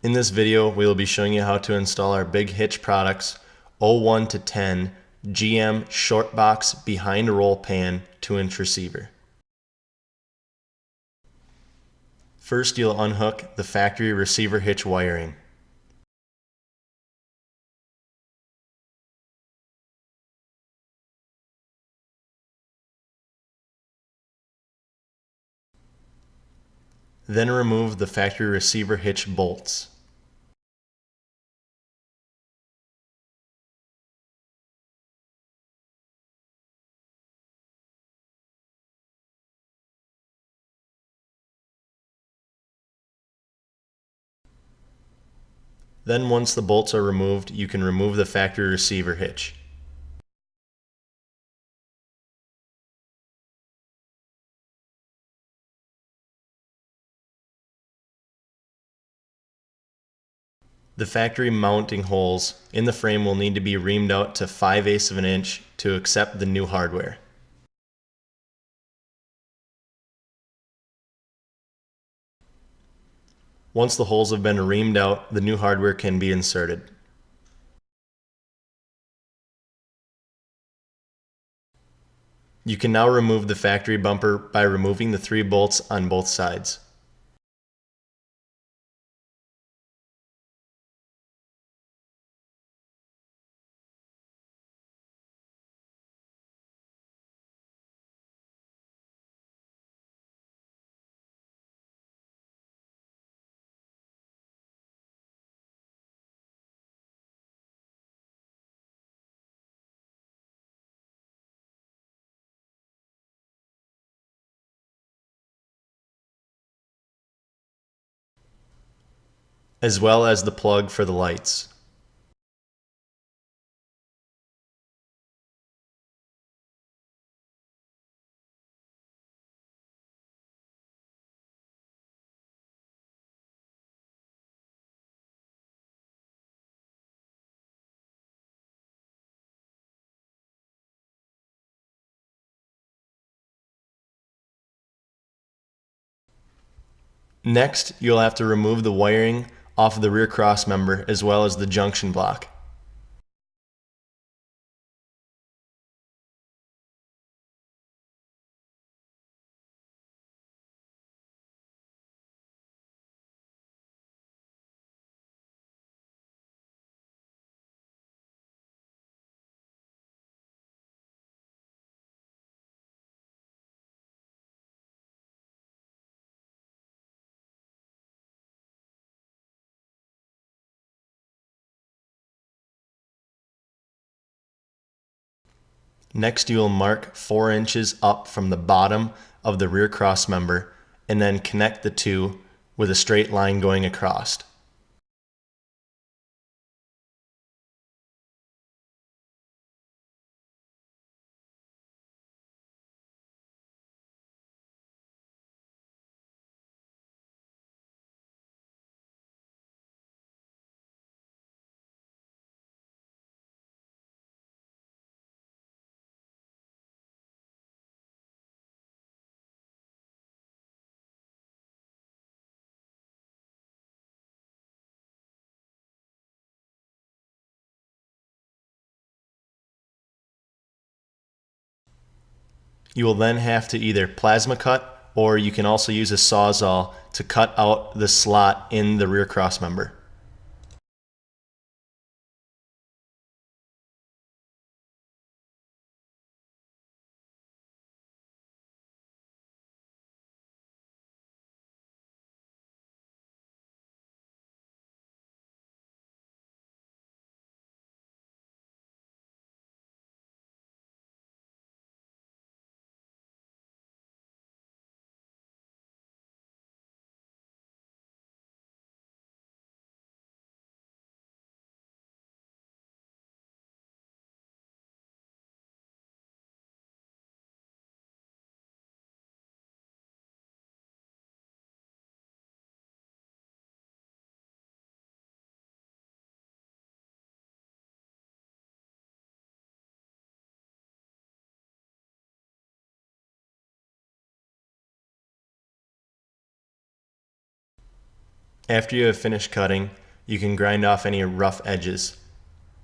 In this video, we will be showing you how to install our Big Hitch Products 01 to 10 GM short box behind roll pan 2-inch receiver. First, you'll unhook the factory receiver hitch wiring. Then remove the factory receiver hitch bolts. Then once the bolts are removed, you can remove the factory receiver hitch. The factory mounting holes in the frame will need to be reamed out to 5/8 of an inch to accept the new hardware. Once the holes have been reamed out, the new hardware can be inserted. You can now remove the factory bumper by removing the 3 bolts on both sides. As well as the plug for the lights. Next, you'll have to remove the wiring off of the rear cross member as well as the junction block. Next, you will mark 4 inches up from the bottom of the rear cross member and then connect the two with a straight line going across. You will then have to either plasma cut, or you can also use a sawzall to cut out the slot in the rear cross member. After you have finished cutting, you can grind off any rough edges,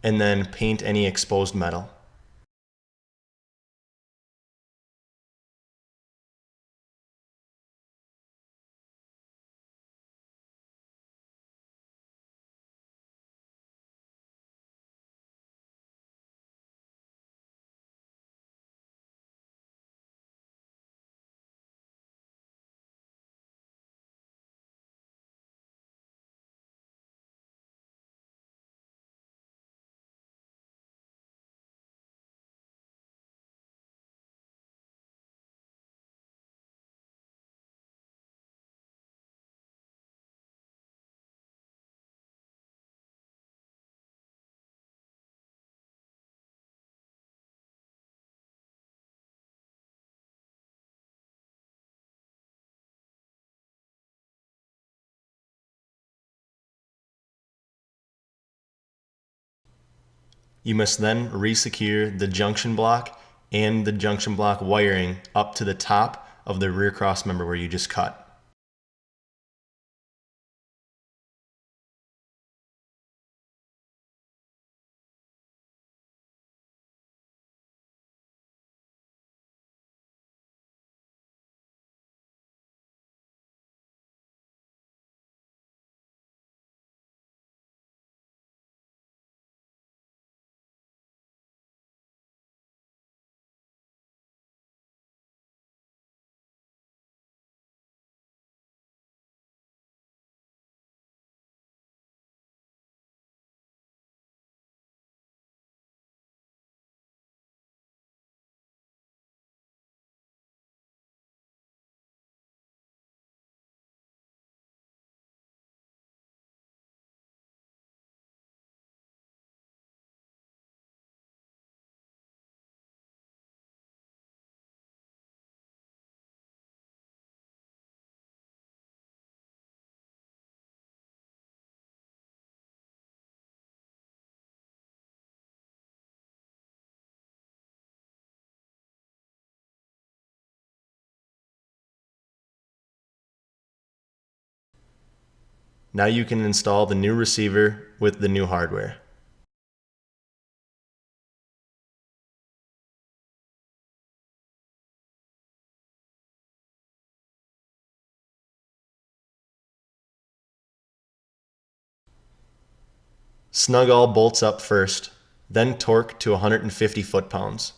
and then paint any exposed metal. You must then resecure the junction block and the junction block wiring up to the top of the rear cross member where you just cut. Now you can install the new receiver with the new hardware. Snug all bolts up first, then torque to 150 foot-pounds.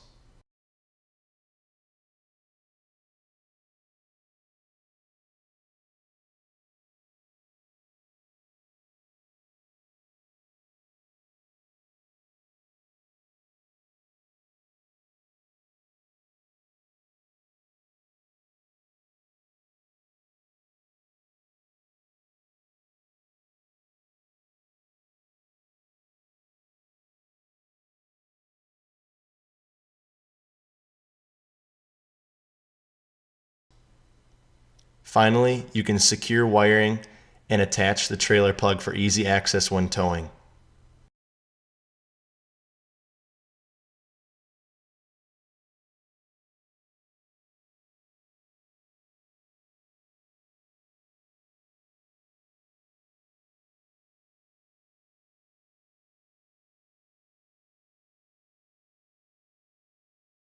Finally, you can secure wiring and attach the trailer plug for easy access when towing.